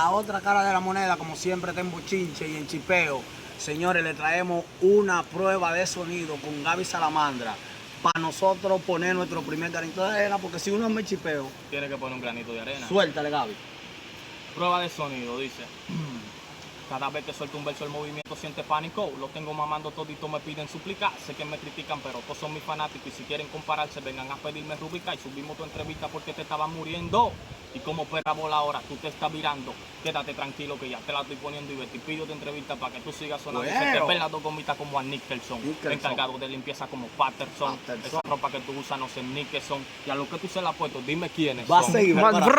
la otra cara de la moneda, como siempre está en bochinche y en chipeo, señores, le traemos una prueba de sonido con Gaby Salamandra para nosotros poner nuestro primer granito de arena, porque si uno me chipeo, Tiene que poner un granito de arena. suéltale, Gaby. Prueba de sonido, dice. Cada vez que suelto un verso el movimiento siente pánico. Lo tengo mamando todito, me piden suplicar. Sé que me critican, pero todos son mis fanáticos. Y si quieren compararse, vengan a pedirme rúbrica. Y subimos tu entrevista porque te estaba muriendo. Y como perra bola ahora, tú te estás virando. Quédate tranquilo que ya te la estoy poniendo. Y te pido tu entrevista para que tú sigas sonando. Bueno. Se te ven las dos gomitas como a Nicholson. Nicholson. Encargado de limpieza como Patterson. Esa ropa que tú usas no sé ni qué son. Y a lo que tú se la has puesto, dime quiénes Va a son. seguir, Más prepara.